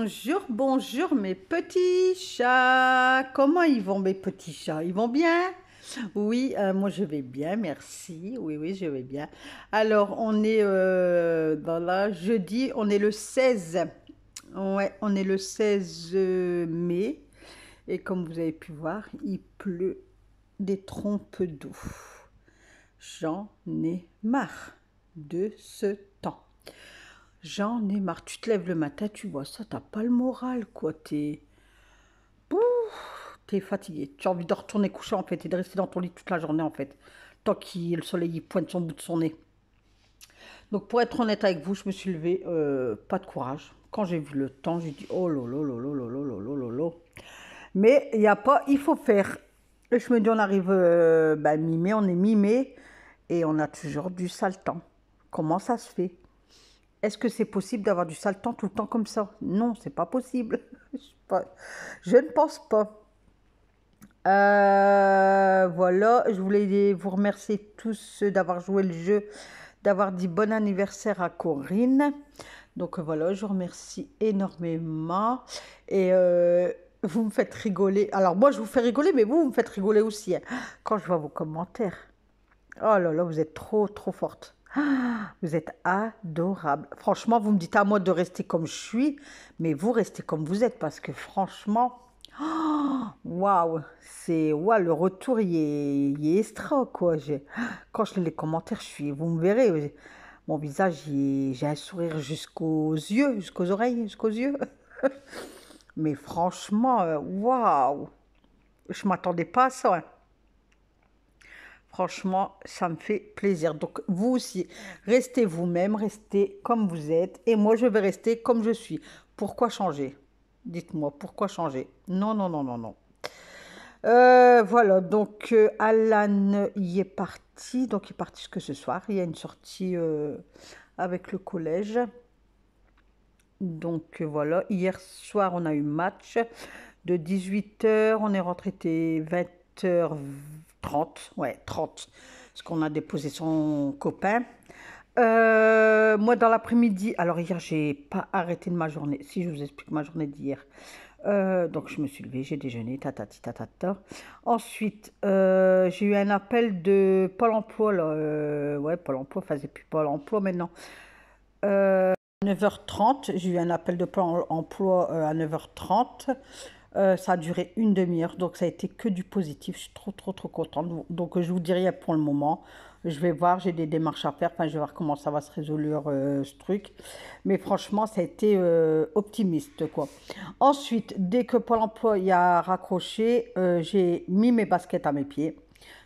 Bonjour, bonjour mes petits chats. Comment ils vont mes petits chats? Ils vont bien? Oui, moi je vais bien, merci. Oui, oui, je vais bien. Alors, on est dans la jeudi, on est le 16. Ouais, on est le 16 mai. Et comme vous avez pu voir, il pleut des trompes d'eau. J'en ai marre de ce temps. J'en ai marre. Tu te lèves le matin, tu vois ça, t'as pas le moral, quoi. T'es fatigué. Tu as envie de retourner coucher, en fait, et de rester dans ton lit toute la journée, en fait. Tant que le soleil il pointe son bout de son nez. Donc, pour être honnête avec vous, je me suis levée, pas de courage. Quand j'ai vu le temps, j'ai dit, oh lolo, lolo, lolo, lolo, lolo. Mais il n'y a pas, il faut faire. Et je me dis, on arrive mi-mai, on est mi-mai, et on a toujours du sale temps. Comment ça se fait? Est-ce que c'est possible d'avoir du sale temps tout le temps comme ça? Non, c'est pas possible. Je ne pense pas. Voilà, je voulais vous remercier tous d'avoir joué le jeu, d'avoir dit bon anniversaire à Corinne. Donc voilà, je vous remercie énormément. Et vous me faites rigoler. Alors moi, je vous fais rigoler, mais vous me faites rigoler aussi, hein, quand je vois vos commentaires. Oh là là, vous êtes trop, trop forte. Ah, vous êtes adorable. Franchement, vous me dites à moi de rester comme je suis, mais vous restez comme vous êtes parce que franchement, waouh, waouh, le retour il est extra quoi. Quand je lis les commentaires, vous me verrez, mon visage, j'ai un sourire jusqu'aux yeux, jusqu'aux oreilles, jusqu'aux yeux. Mais franchement, waouh, je m'attendais pas à ça, hein. Franchement, ça me fait plaisir. Donc, vous aussi, restez vous-même, restez comme vous êtes. Et moi, je vais rester comme je suis. Pourquoi changer? Dites-moi, pourquoi changer? Non, non, non, non, non. Voilà, donc Alan y est parti. Donc, il est parti jusque ce soir. Il y a une sortie avec le collège. Donc, voilà. Hier soir, on a eu match de 18h. On est rentré, était 20h30. Ouais, 30. Parce qu'on a déposé son copain. Moi, dans l'après-midi, alors hier, j'ai pas arrêté de ma journée. Si je vous explique ma journée d'hier. Donc, je me suis levée, j'ai déjeuné, tatati, tatata. Ensuite, j'ai eu un appel de Pôle emploi. Là, ouais, Pôle emploi, faisait plus Pôle emploi maintenant. 9h30, j'ai eu un appel de Pôle emploi à 9h30. Ça a duré une demi-heure, donc ça a été que du positif. Je suis trop, trop, trop contente. Donc, je vous dis rien pour le moment. Je vais voir, j'ai des démarches à faire. Enfin, je vais voir comment ça va se résoudre ce truc. Mais franchement, ça a été optimiste, quoi. Ensuite, dès que Pôle emploi y a raccroché, j'ai mis mes baskets à mes pieds.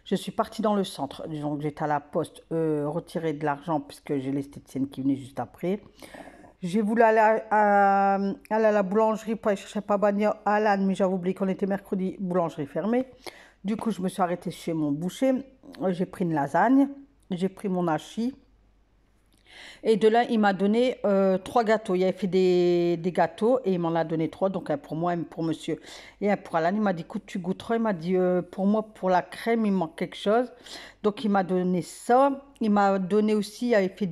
Je suis partie dans le centre. Disons que j'étais à la poste retirer de l'argent puisque j'ai l'esthéticienne qui venait juste après. J'ai voulu aller à la boulangerie pour aller chercher Pabania à Alan, mais j'avais oublié qu'on était mercredi, boulangerie fermée. Du coup, je me suis arrêtée chez mon boucher. J'ai pris une lasagne, j'ai pris mon hachis. Et de là, il m'a donné 3 gâteaux. Il avait fait des gâteaux et il m'en a donné 3. Donc un pour moi, un pour monsieur et un pour Alan. Il m'a dit, écoute, tu goûteras. Il m'a dit, pour moi, pour la crème, il manque quelque chose. Donc il m'a donné ça. Il m'a donné aussi, il avait fait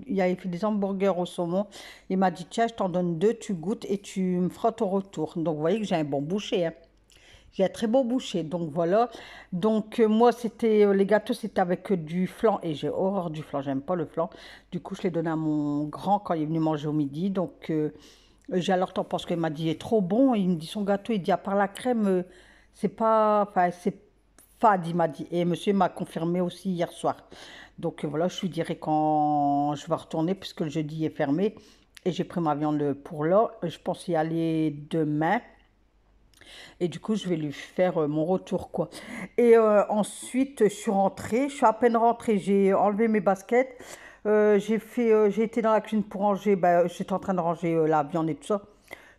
il avait fait des hamburgers au saumon. Il m'a dit, tiens, je t'en donne 2, tu goûtes et tu me feras ton retour. Donc vous voyez que j'ai un bon boucher, hein. J'ai un très beau boucher, donc voilà. Donc moi, les gâteaux, c'était avec du flan et j'ai horreur du flan, j'aime pas le flan. Du coup, je l'ai donné à mon grand quand il est venu manger au midi. Donc j'ai alors t'en penses qu'il m'a dit, il est trop bon. Il me dit son gâteau, il dit à part la crème, c'est pas, enfin c'est fade, il m'a dit. Et monsieur m'a confirmé aussi hier soir. Donc voilà, je lui dirai quand je vais retourner puisque le jeudi est fermé. Et j'ai pris ma viande pour là. Je pense y aller demain. Et du coup, je vais lui faire mon retour, quoi. Et ensuite, je suis rentrée. Je suis à peine rentrée. J'ai enlevé mes baskets. J'ai été dans la cuisine pour ranger. Ben, j'étais en train de ranger la viande et tout ça.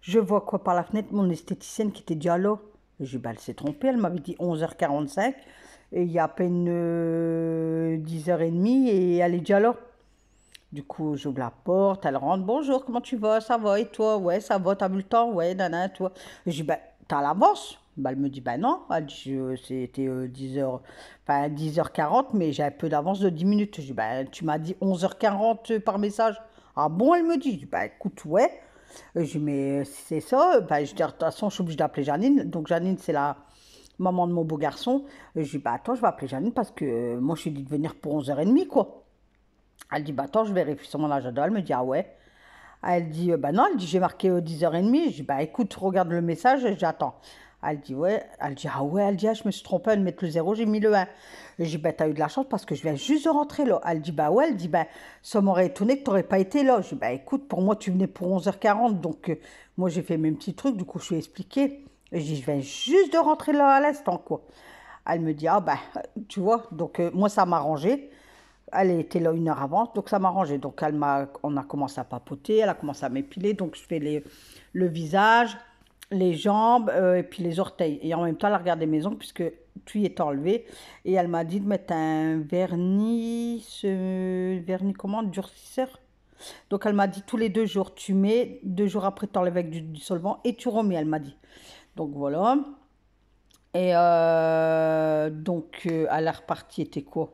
Je vois quoi par la fenêtre? Mon esthéticienne qui était déjà là. J'ai dit, bah, elle s'est trompée. Elle m'avait dit 11h45. Et il y a à peine 10h30 et elle est déjà là. Du coup, j'ouvre la porte, elle rentre. Bonjour, comment tu vas? Ça va et toi? Ouais, ça va, t'as vu le temps? Ouais, nana, toi. Je dis, ben, t'as l'avance? Ben, elle me dit, ben non. Elle dit, c'était 10h, enfin 10h40, mais j'ai un peu d'avance de 10 minutes. Je dis, ben, tu m'as dit 11h40 par message. Ah bon, elle me dit. Je dis, ben, écoute, ouais. Je dis, mais si c'est ça, ben, je dis, de toute façon, je suis obligée d'appeler Janine. Donc, Janine, c'est la maman de mon beau garçon. Je dis, bah attends, je vais appeler Janine parce que moi, je suis dit de venir pour 11h30, quoi. Elle dit, bah attends, je vérifie sur mon agenda. Elle me dit, ah ouais. Elle dit, bah non, elle dit, j'ai marqué 10h30. Je dis, bah écoute, regarde le message. Je dis, attends. Elle dit, ouais. Elle dit, ah ouais. Elle dit, ah, je me suis trompée de mettre le 0, j'ai mis le 1. Je dis, bah t'as eu de la chance parce que je viens juste de rentrer là. Elle dit, bah ouais. Elle dit, bah ça m'aurait étonné que t'aurais pas été là. Je dis, bah écoute, pour moi, tu venais pour 11h40. Donc, moi, j'ai fait mes petits trucs. Du coup, je lui ai expliqué. Et je dis, je viens juste de rentrer là à l'instant, quoi. Elle me dit, ah bah, tu vois, donc moi, ça m'a arrangé. Elle était là 1 heure avant, donc ça m'a arrangé. Donc on a commencé à papoter, elle a commencé à m'épiler. Donc je fais le visage, les jambes et puis les orteils. Et en même temps, elle a regardé mes ongles puisque tout y est enlevé. Et elle m'a dit de mettre un vernis, ce vernis comment, durcisseur. Donc elle m'a dit tous les 2 jours, tu mets, 2 jours après, tu enlèves avec du solvant et tu remets, elle m'a dit. Donc voilà. Et donc, à la repartie, était quoi?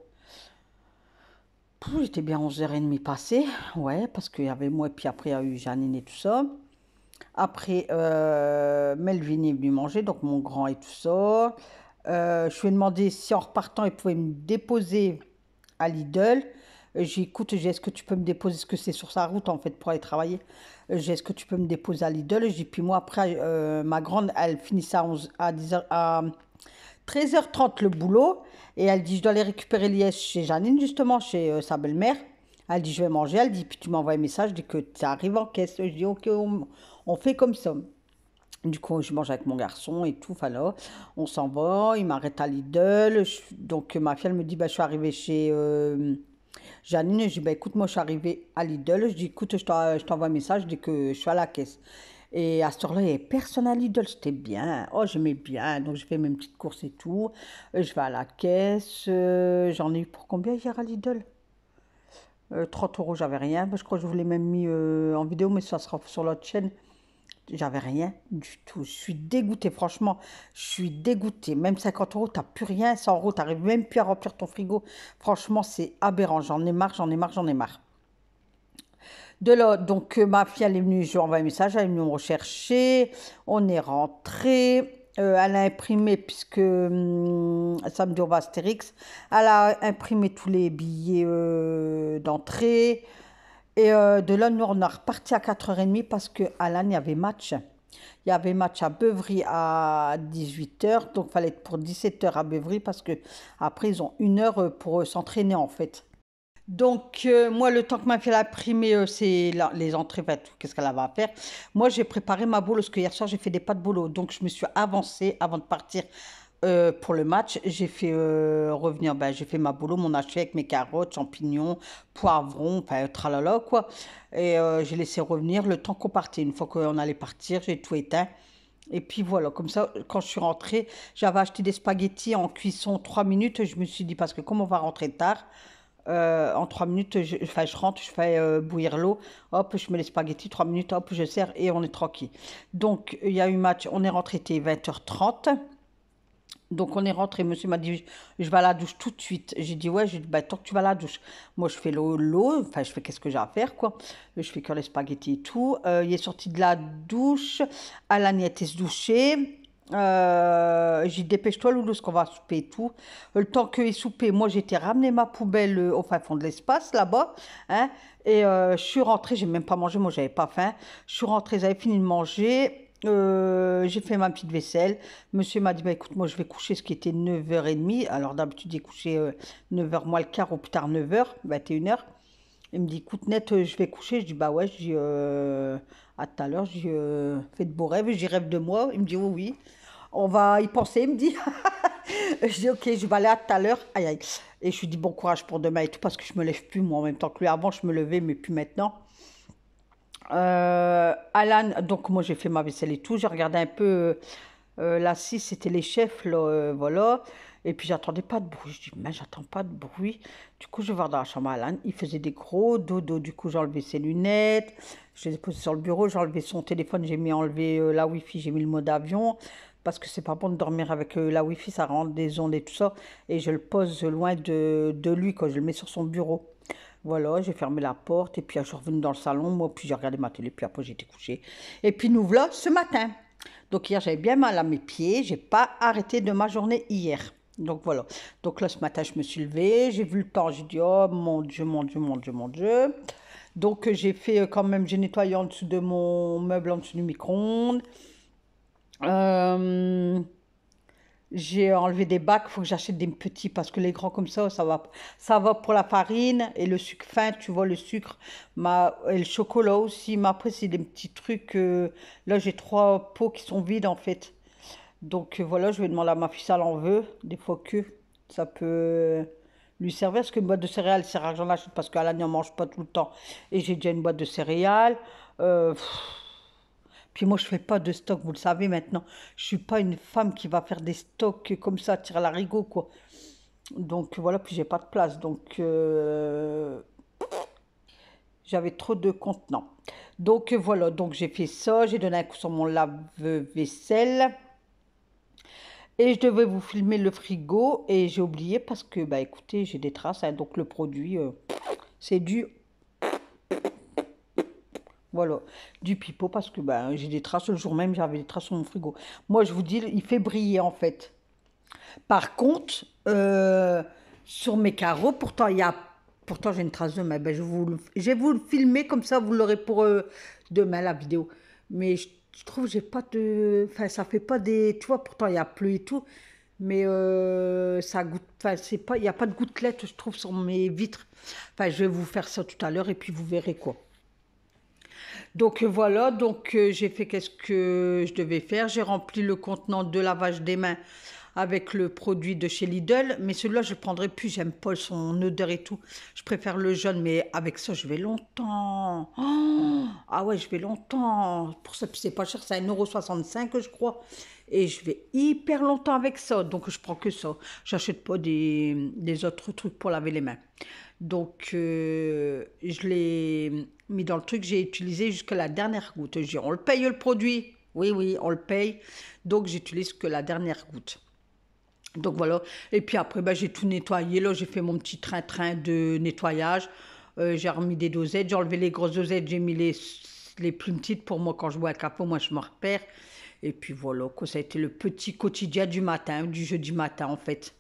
J'étais bien 11h30 passé, ouais, parce qu'il y avait moi, et puis après, il y a eu Janine et tout ça. Après, Melvin est venu manger, donc mon grand et tout ça. Je lui ai demandé si en repartant, il pouvait me déposer à Lidl. J'ai dit, écoute, est-ce que tu peux me déposer, ce que c'est sur sa route en fait pour aller travailler. J'ai dit, est-ce que tu peux me déposer à Lidl? J'ai dit, puis moi après, ma grande, elle finissait à 10h, à 13h30 le boulot. Et elle dit, je dois aller récupérer Liège chez Janine, justement, chez sa belle-mère. Elle dit, je vais manger. Elle dit, puis tu m'envoies un message, je dis que tu arrives en caisse. Je dis, ok, on fait comme ça. Du coup, je mange avec mon garçon et tout. Enfin là, on s'en va. Il m'arrête à Lidl. Donc, ma fille, elle me dit, bah, je suis arrivée chez Janine. Je dis, bah, écoute, moi, je suis arrivée à Lidl. Je dis, écoute, je t'envoie un message. Je dis que je suis à la caisse. Et à ce heure-là, il n'y avait personne à Lidl. C'était bien. Oh, j'aimais bien. Donc, je fais mes petites courses et tout. Je vais à la caisse. J'en ai eu pour combien hier à Lidl? 30 euros, j'avais rien. Je crois que je vous l'ai même mis en vidéo, mais ça sera sur l'autre chaîne. J'avais rien du tout. Je suis dégoûtée, franchement. Je suis dégoûtée. Même 50 euros, tu n'as plus rien. 100 euros, tu n'arrives même plus à remplir ton frigo. Franchement, c'est aberrant. J'en ai marre, j'en ai marre, j'en ai marre. De là, donc ma fille, elle est venue, je lui ai envoyé un message, elle est venue me rechercher. On est rentré. Elle a imprimé, puisque samedi on va à Astérix, elle a imprimé tous les billets d'entrée. Et de là, nous, on est reparti à 4h30 parce qu'à Alan, il y avait match. Il y avait match à Beuvry à 18h, donc il fallait être pour 17h à Beuvry parce que après ils ont 1 heure pour s'entraîner en fait. Donc, moi, le temps que ma fille a imprimé c'est les entrées, enfin, tout, qu'est-ce qu'elle avait à faire. Moi, j'ai préparé ma boulot, parce que hier soir, j'ai fait des pâtes bolo. Donc, je me suis avancée avant de partir pour le match. J'ai fait revenir, ben, j'ai fait ma boulot, mon hachis avec mes carottes, champignons, poivrons, enfin, tralala, quoi. Et j'ai laissé revenir le temps qu'on partait. Une fois qu'on allait partir, j'ai tout éteint. Et puis voilà, comme ça, quand je suis rentrée, j'avais acheté des spaghettis en cuisson 3 minutes. Je me suis dit, parce que comme on va rentrer tard, en 3 minutes, enfin, je rentre, je fais bouillir l'eau, hop, je mets les spaghettis, 3 minutes, hop, je sers et on est tranquille. Donc, il y a eu match, on est rentré, il était 20h30. Donc, on est rentré, monsieur m'a dit, je vais à la douche tout de suite. J'ai dit, ouais, j'ai dit, bah, tant que tu vas à la douche. Moi, je fais l'eau, enfin, je fais qu'est-ce que j'ai à faire, quoi. Je fais cuire les spaghettis et tout. Il est sorti de la douche, Alan était se doucher. J'ai dit, dépêche-toi, Loulou, ce qu'on va souper et tout. Le temps qu'il soupait, moi, j'étais ramené ma poubelle au fin fond de l'espace, là-bas. Hein, et je suis rentrée, j'ai même pas mangé, moi, j'avais pas faim. Je suis rentrée, j'avais fini de manger. J'ai fait ma petite vaisselle. Monsieur m'a dit, bah, écoute, moi, je vais coucher, ce qui était 9h30. Alors, d'habitude, il est couché 9h moins le quart, ou plus tard 9h, 21h. Il me dit, écoute, net, je vais coucher. Je dis, bah ouais, je dis, à tout à l'heure, je dis, fais de beaux rêves. J'y rêve de moi. Il me dit, oui, oui. On va y penser, il me dit. Je dis, ok, je vais aller à tout à l'heure. Aïe, aïe. Et je lui dis, bon courage pour demain et tout, parce que je me lève plus, moi, en même temps que lui. Avant, je me levais, mais plus maintenant. Alan, donc moi, j'ai fait ma vaisselle et tout. J'ai regardé un peu la 6, c'était les chefs, là, voilà. Et puis, j'attendais pas de bruit. Je dis, mais j'attends pas de bruit. Du coup, je vais voir dans la chambre à Alan. Il faisait des gros dodo. Du coup, j'ai enlevé ses lunettes. Je les ai posées sur le bureau. J'ai enlevé son téléphone. J'ai mis enlevé la Wi-Fi. J'ai mis le mode avion. Parce que c'est pas bon de dormir avec la Wi-Fi. Ça rend des ondes et tout ça. Et je le pose loin de lui quand je le mets sur son bureau. Voilà, j'ai fermé la porte et puis je suis revenue dans le salon, moi, puis j'ai regardé ma télé, puis après j'étais couchée. Et puis nous voilà ce matin. Donc hier, j'avais bien mal à mes pieds, j'ai pas arrêté de ma journée hier. Donc voilà. Donc là, ce matin, je me suis levée, j'ai vu le temps, j'ai dit, oh mon Dieu, mon Dieu, mon Dieu, mon Dieu. Donc j'ai fait quand même, j'ai nettoyé en dessous de mon meuble, en dessous du micro-ondes. Euh, j'ai enlevé des bacs, il faut que j'achète des petits parce que les grands comme ça va pour la farine et le sucre fin, tu vois, le sucre et le chocolat aussi. Mais après, c'est des petits trucs. Là, j'ai 3 pots qui sont vides en fait. Donc voilà, je vais demander à ma fille si elle en veut, des fois que ça peut lui servir. Parce qu'une boîte de céréales, c'est rare que j'en achète parce qu'Alani n'en mange pas tout le temps. Et j'ai déjà une boîte de céréales. Euh, puis moi, je fais pas de stock, vous le savez maintenant. Je suis pas une femme qui va faire des stocks comme ça, tirer la l'arigot, quoi. Donc voilà, puis j'ai pas de place. Donc j'avais trop de contenants. Donc voilà, donc j'ai fait ça. J'ai donné un coup sur mon lave-vaisselle. Et je devais vous filmer le frigo. Et j'ai oublié parce que, bah écoutez, j'ai des traces, hein. Donc le produit, c'est du voilà, du pipeau parce que ben, j'ai des traces le jour même, j'avais des traces sur mon frigo. Moi, je vous dis, il fait briller en fait. Par contre, sur mes carreaux, pourtant j'ai une trace de main. Ben, je vais vous le filmer comme ça, vous l'aurez pour demain la vidéo. Mais je trouve que j'ai pas de, enfin ça fait pas des, tu vois, pourtant il y a plu et tout, mais ça goûte, enfin c'est pas, il y a pas de gouttelettes, je trouve sur mes vitres. Enfin, je vais vous faire ça tout à l'heure et puis vous verrez quoi. Donc voilà, donc j'ai fait qu'est-ce que je devais faire. J'ai rempli le contenant de lavage des mains avec le produit de chez Lidl, mais celui-là je ne prendrai plus, j'aime pas son odeur et tout. Je préfère le jaune, mais avec ça je vais longtemps. Oh, ah ouais, je vais longtemps. Pour ça, puis c'est pas cher, c'est 1,65 € je crois. Et je vais hyper longtemps avec ça, donc je prends que ça. J'achète pas des autres trucs pour laver les mains. Donc, je l'ai mis dans le truc, j'ai utilisé jusqu'à la dernière goutte. J'ai dit, on le paye le produit. Oui, oui, on le paye. Donc, j'utilise que la dernière goutte. Donc, voilà. Et puis après, bah, j'ai tout nettoyé. Là, j'ai fait mon petit train-train de nettoyage. J'ai remis des dosettes. J'ai enlevé les grosses dosettes. J'ai mis les plus petites pour moi quand je bois un café. Moi, je me repère. Et puis voilà, quoi, ça a été le petit quotidien du matin, du jeudi matin en fait.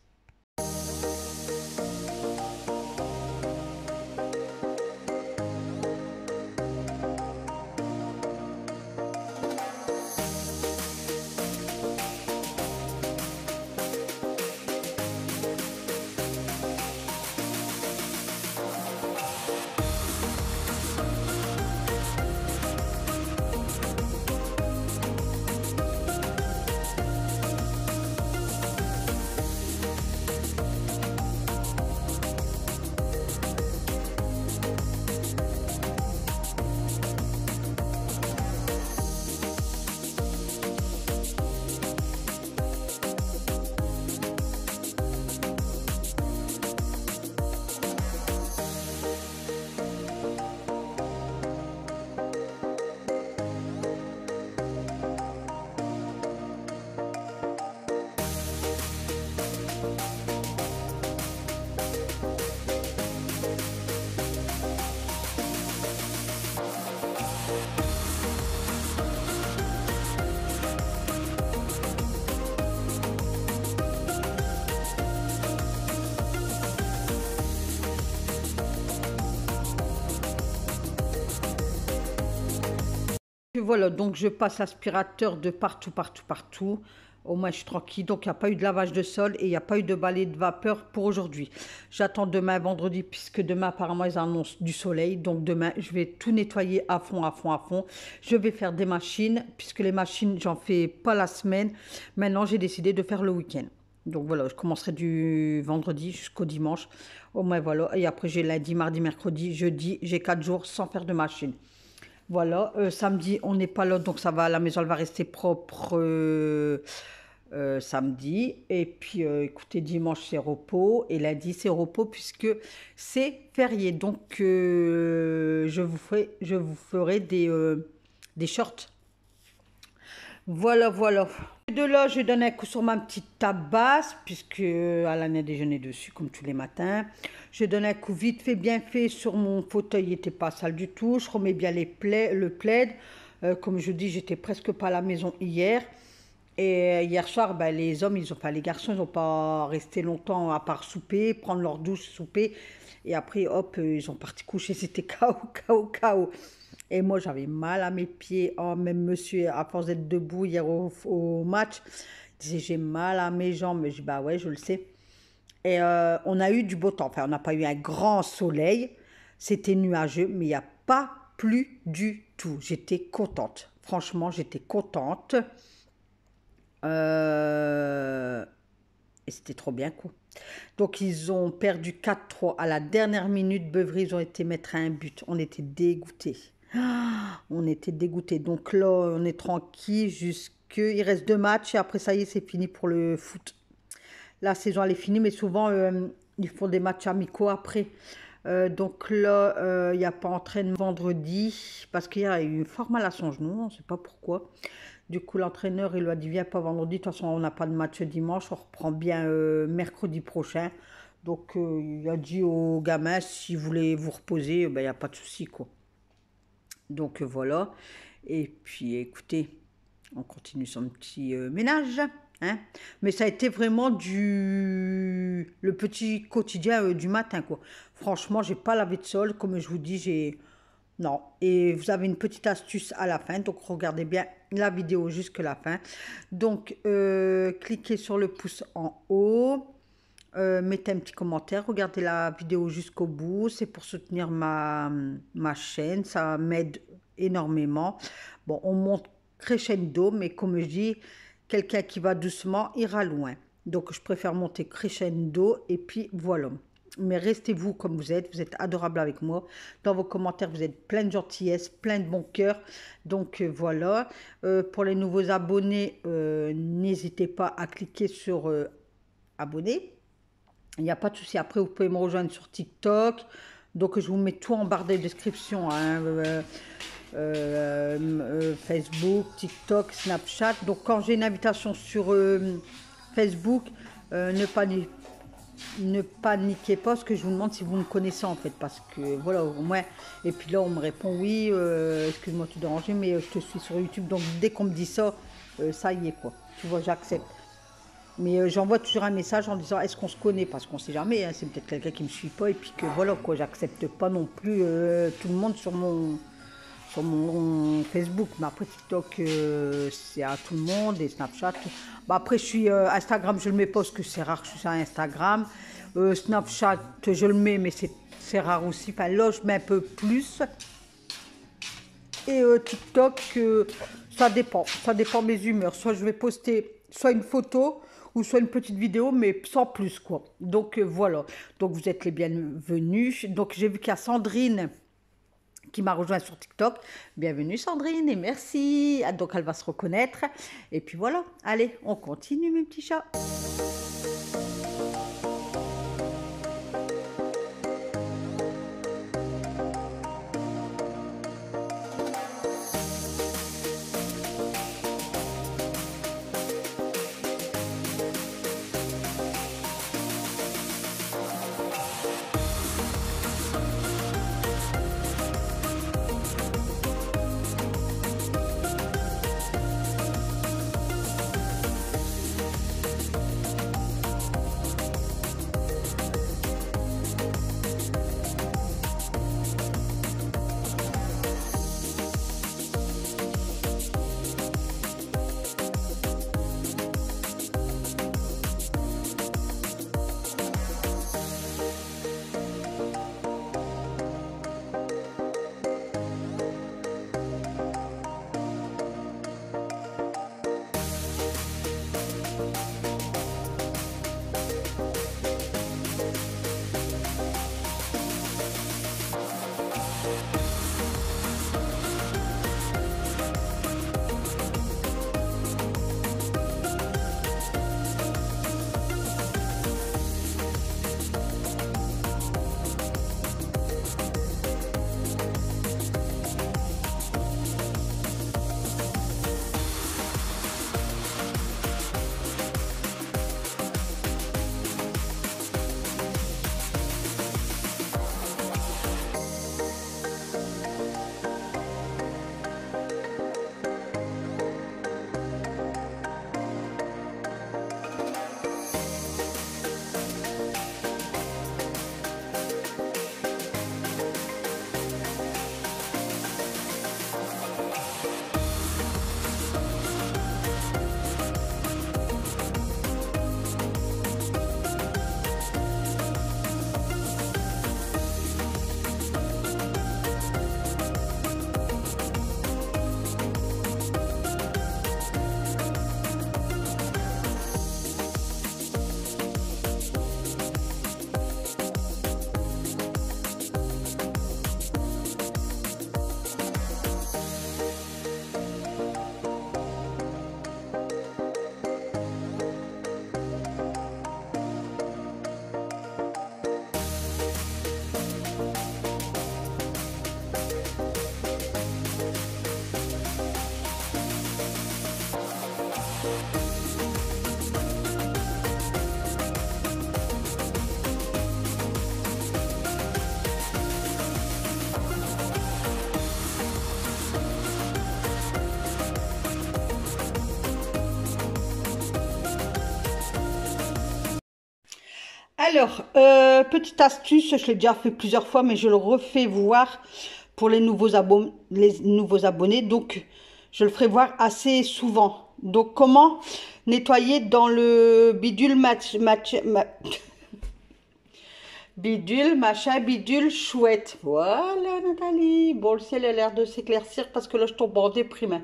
Et voilà, donc je passe l'aspirateur de partout, partout, partout. Au moins, je suis tranquille. Donc, il n'y a pas eu de lavage de sol et il n'y a pas eu de balai de vapeur pour aujourd'hui. J'attends demain, vendredi, puisque demain, apparemment, ils annoncent du soleil. Donc, demain, je vais tout nettoyer à fond, à fond, à fond. Je vais faire des machines, puisque les machines, j'en fais pas la semaine. Maintenant, j'ai décidé de faire le week-end. Donc, voilà, je commencerai du vendredi jusqu'au dimanche. Au moins, voilà. Et après, j'ai lundi, mardi, mercredi, jeudi. J'ai 4 jours sans faire de machine. Voilà, samedi, on n'est pas là, donc ça va, la maison, elle va rester propre samedi. Et puis, écoutez, dimanche, c'est repos. Et lundi, c'est repos puisque c'est férié. Donc, je vous ferai des shorts. Voilà, voilà. De là, je donne un coup sur ma petite tabasse, puisque elle en a déjeuné dessus, comme tous les matins. Je donne un coup vite fait, bien fait sur mon fauteuil, il n'était pas sale du tout. Je remets bien le plaid. Comme je dis, j'étais presque pas à la maison hier. Et hier soir, ben, les hommes, enfin les garçons, ils n'ont pas resté longtemps à part souper, prendre leur douche, souper. Et après, hop, ils sont partis coucher. C'était chaos, chaos, chaos. Et moi, j'avais mal à mes pieds. Oh, même monsieur, à force d'être debout hier au match, il disait j'ai mal à mes jambes. Je dis bah ouais, je le sais. Et on a eu du beau temps. Enfin, on n'a pas eu un grand soleil. C'était nuageux, mais il n'y a pas plu du tout. J'étais contente. Franchement, j'étais contente. Euh, Et c'était trop bien, quoi. Donc, ils ont perdu 4-3 à la dernière minute. Beuvry, ils ont été mettre un but. On était dégoûtés. Ah, on était dégoûtés. Donc là, on est tranquille jusque... Il reste 2 matchs et après, ça y est, c'est fini pour le foot. La saison, elle est finie, mais souvent, ils font des matchs amicaux après. Donc là, il n'y a pas entraînement vendredi parce qu'il y a eu fort mal à son genou, on ne sait pas pourquoi. Du coup, l'entraîneur, il lui a dit, viens pas vendredi, de toute façon, on n'a pas de match dimanche, on reprend bien mercredi prochain. Donc, il a dit aux gamins, si vous voulez vous reposer, ben, il n'y a pas de souci, quoi. Donc, voilà. Et puis, écoutez, on continue son petit ménage, hein. Mais ça a été vraiment le petit quotidien du matin, quoi. Franchement, j'ai pas lavé de sol, comme je vous dis, j'ai... Non. Et vous avez une petite astuce à la fin, donc regardez bien la vidéo jusqu'à la fin. Donc, cliquez sur le pouce en haut, mettez un petit commentaire, regardez la vidéo jusqu'au bout. C'est pour soutenir ma chaîne, ça m'aide énormément. Bon, on monte crescendo, mais comme je dis, quelqu'un qui va doucement ira loin. Donc, je préfère monter crescendo et puis voilà. Mais restez-vous comme vous êtes adorable avec moi. Dans vos commentaires, vous êtes plein de gentillesse, plein de bon cœur. Donc voilà. Pour les nouveaux abonnés, n'hésitez pas à cliquer sur abonner. Il n'y a pas de souci. Après, vous pouvez me rejoindre sur TikTok. Donc je vous mets tout en barre de description, hein. Facebook, TikTok, Snapchat. Donc quand j'ai une invitation sur Facebook, ne paniquez pas, parce que je vous demande si vous me connaissez en fait, parce que voilà, au moins, et puis là on me répond oui, excuse-moi de te déranger, mais je te suis sur YouTube, donc dès qu'on me dit ça, ça y est quoi, tu vois, j'accepte. Mais j'envoie toujours un message en disant est-ce qu'on se connaît, parce qu'on sait jamais, hein, c'est peut-être quelqu'un qui me suit pas, et puis que voilà quoi, j'accepte pas non plus tout le monde sur mon Facebook. Mais après TikTok, c'est à tout le monde, et Snapchat. Bah, après, je suis Instagram, je le mets pas parce que c'est rare que je suis sur Instagram. Snapchat, je le mets, mais c'est rare aussi. Enfin, là, je mets un peu plus. Et TikTok, ça dépend. Ça dépend de mes humeurs. Soit je vais poster soit une photo ou soit une petite vidéo, mais sans plus, quoi. Donc, voilà. Donc, vous êtes les bienvenus. Donc, j'ai vu qu'il y a Sandrine qui m'a rejoint sur TikTok. Bienvenue Sandrine et merci. Ah, donc elle va se reconnaître. Et puis voilà, allez, on continue mes petits chats. Alors, petite astuce, je l'ai déjà fait plusieurs fois, mais je le refais voir pour les nouveaux abonnés. Donc, je le ferai voir assez souvent. Donc, comment nettoyer dans le bidule bidule, machin, bidule, chouette. Voilà, Nathalie. Bon, le ciel a l'air de s'éclaircir parce que là, je tombe en déprime.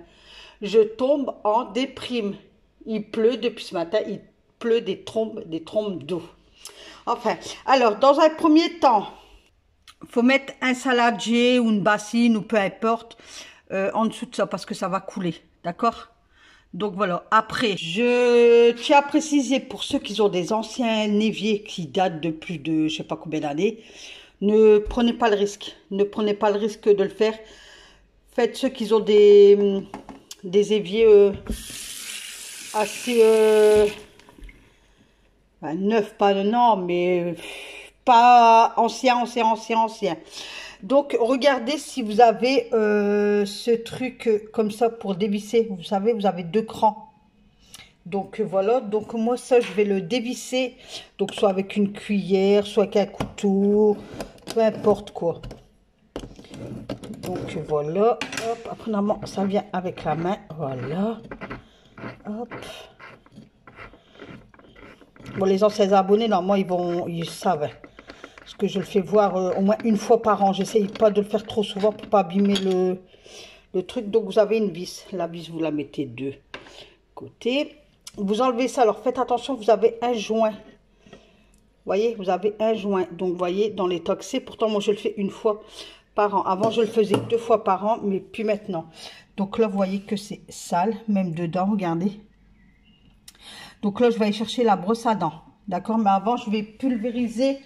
Je tombe en déprime. Il pleut depuis ce matin. Il pleut des trombes d'eau. Enfin, alors, dans un premier temps, il faut mettre un saladier ou une bassine ou peu importe en dessous de ça parce que ça va couler. D'accord? Donc voilà, après, je tiens à préciser pour ceux qui ont des anciens éviers qui datent de plus de je sais pas combien d'années, ne prenez pas le risque. Ne prenez pas le risque de le faire. Faites ceux qui ont des éviers assez neufs, pas non, mais pas ancien. Donc, regardez si vous avez ce truc comme ça pour dévisser. Vous savez, vous avez deux crans. Donc voilà, donc moi ça je vais le dévisser, donc soit avec une cuillère, soit avec un couteau, peu importe quoi. Donc voilà, hop, après normalement ça vient avec la main, voilà, hop. Bon les anciens abonnés normalement ils savent, hein, parce que je le fais voir au moins une fois par an, j'essaye pas de le faire trop souvent pour pas abîmer le truc. Donc vous avez une vis, la vis vous la mettez de côté. Vous enlevez ça, alors faites attention, vous avez un joint. Vous voyez, vous avez un joint. Donc, vous voyez, dans les toxés, pourtant, moi, je le fais une fois par an. Avant, je le faisais 2 fois par an, mais plus maintenant. Donc là, vous voyez que c'est sale, même dedans, regardez. Donc là, je vais aller chercher la brosse à dents. D'accord? Mais avant, je vais pulvériser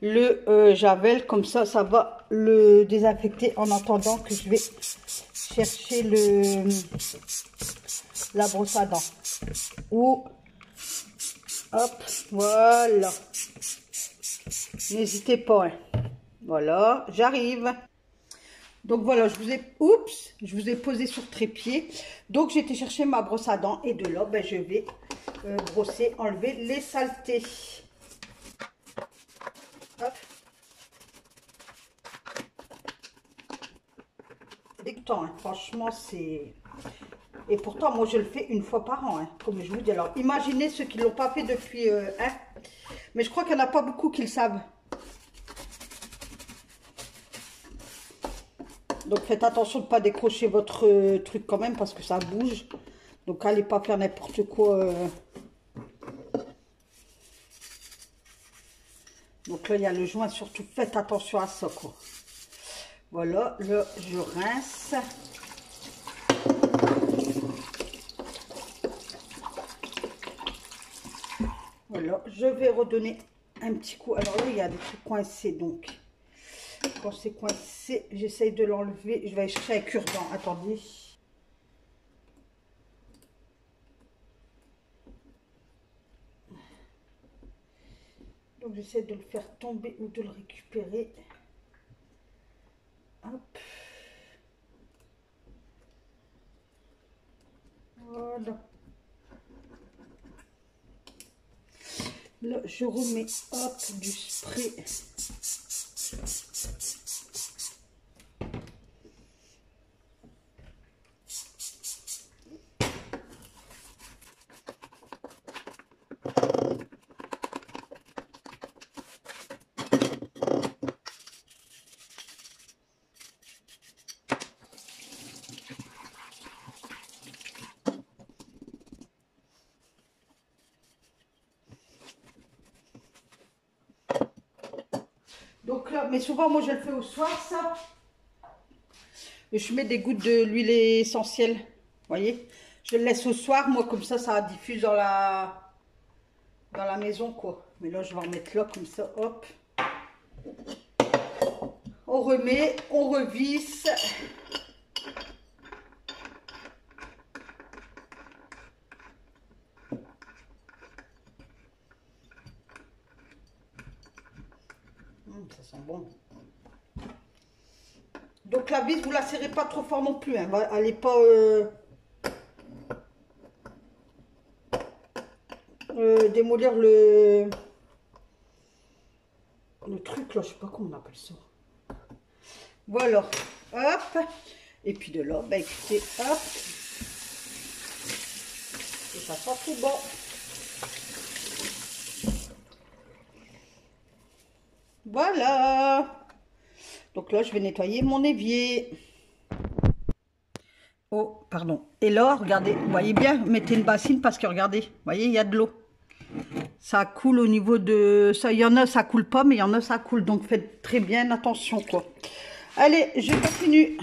le javel. Comme ça, ça va le désinfecter en attendant que je vais chercher la brosse à dents. Ou, hop, voilà. N'hésitez pas. Hein. Voilà, j'arrive. Donc voilà, je vous ai posé sur trépied. Donc j'ai été chercher ma brosse à dents et de là, ben, je vais brosser, enlever les saletés. Hop. Dégoûtant, hein. Franchement, c'est... Et pourtant, moi, je le fais une fois par an, hein, comme je vous dis. Alors, imaginez ceux qui ne l'ont pas fait depuis mais je crois qu'il n'y en a pas beaucoup qui le savent. Donc, faites attention de ne pas décrocher votre truc quand même parce que ça bouge. Donc, allez pas faire n'importe quoi. Donc là, il y a le joint. Surtout, faites attention à ça, quoi. Voilà, là, je rince. Voilà, je vais redonner un petit coup. Alors là, il y a des trucs coincés, donc quand c'est coincé, j'essaye de l'enlever. Je vais aller chercher un cure-dent. Attendez. Donc j'essaie de le faire tomber ou de le récupérer. Hop. Voilà. Là, je remets, hop, du spray. Donc là, mais souvent, moi, je le fais au soir, ça. Et je mets des gouttes de l'huile essentielle. Vous voyez? Je le laisse au soir. Moi, comme ça diffuse dans la maison, quoi. Mais là, je vais en mettre là, comme ça. Hop. On remet, on revisse. Ça sent bon. Donc la vis, vous la serrez pas trop fort non plus. Hein. Elle n'est pas démolir truc là, je sais pas comment on appelle ça. Voilà, hop. Et puis de là, bah écoutez, hop. Et ça sent tout bon. Voilà. Donc là, je vais nettoyer mon évier. Oh, pardon. Et là, regardez, vous voyez bien, mettez une bassine parce que regardez, vous voyez, il y a de l'eau. Ça coule au niveau de... ça. Il y en a, ça coule pas, mais il y en a, ça coule. Donc faites très bien attention, quoi. Allez, je continue.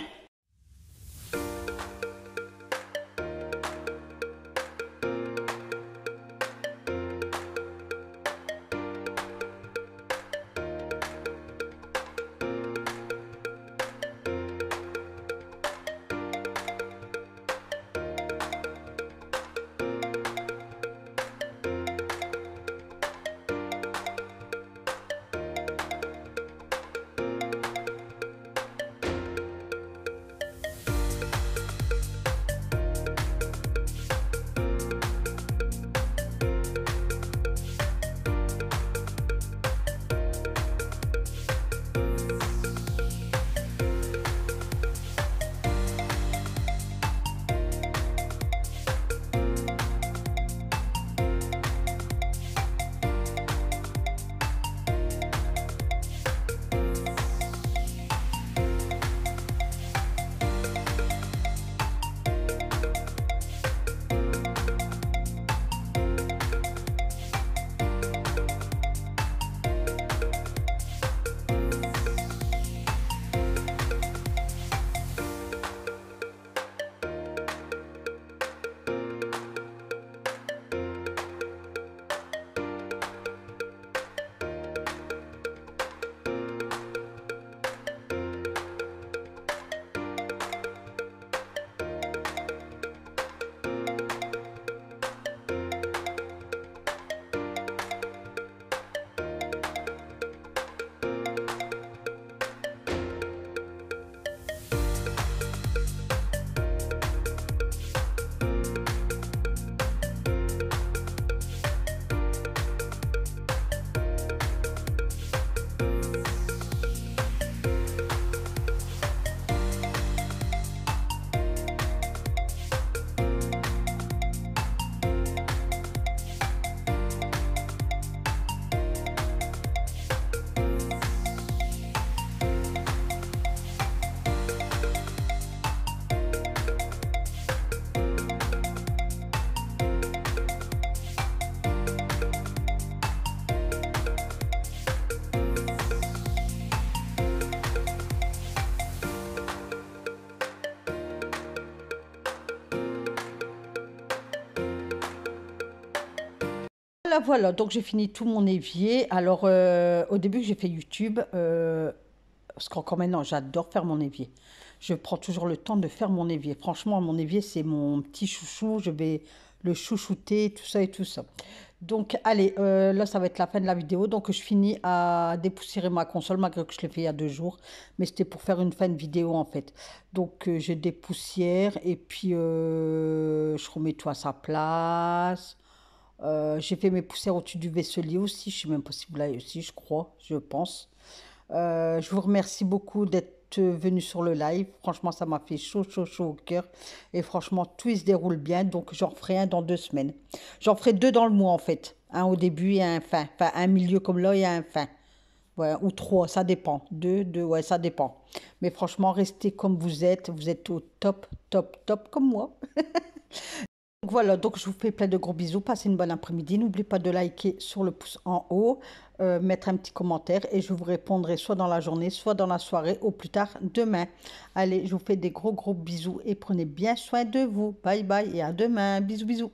Voilà, donc j'ai fini tout mon évier. Alors, au début, j'ai fait YouTube, parce qu'encore maintenant, j'adore faire mon évier. Je prends toujours le temps de faire mon évier. Franchement, mon évier, c'est mon petit chouchou. Je vais le chouchouter, tout ça et tout ça. Donc, allez, là, ça va être la fin de la vidéo. Donc, je finis à dépoussiérer ma console, malgré que je l'ai fait il y a 2 jours. Mais c'était pour faire une fin de vidéo, en fait. Donc, je dépoussière et puis je remets tout à sa place. J'ai fait mes poussières au-dessus du vaisselier aussi. Je ne sais même pas si vous l'avez aussi, je crois, je pense. Je vous remercie beaucoup d'être venu sur le live. Franchement, ça m'a fait chaud, chaud, chaud au cœur. Et franchement, tout il se déroule bien. Donc, j'en ferai un dans 2 semaines. J'en ferai 2 dans le mois, en fait. Un au début et un fin. Enfin, un milieu comme là et un fin. Ouais, ou 3, ça dépend. 2, ouais, ça dépend. Mais franchement, restez comme vous êtes. Vous êtes au top, top, top comme moi. Donc voilà, donc je vous fais plein de gros bisous, passez une bonne après-midi, n'oubliez pas de liker sur le pouce en haut, mettre un petit commentaire et je vous répondrai soit dans la journée, soit dans la soirée, au plus tard demain. Allez, je vous fais des gros bisous et prenez bien soin de vous. Bye bye et à demain, bisous bisous.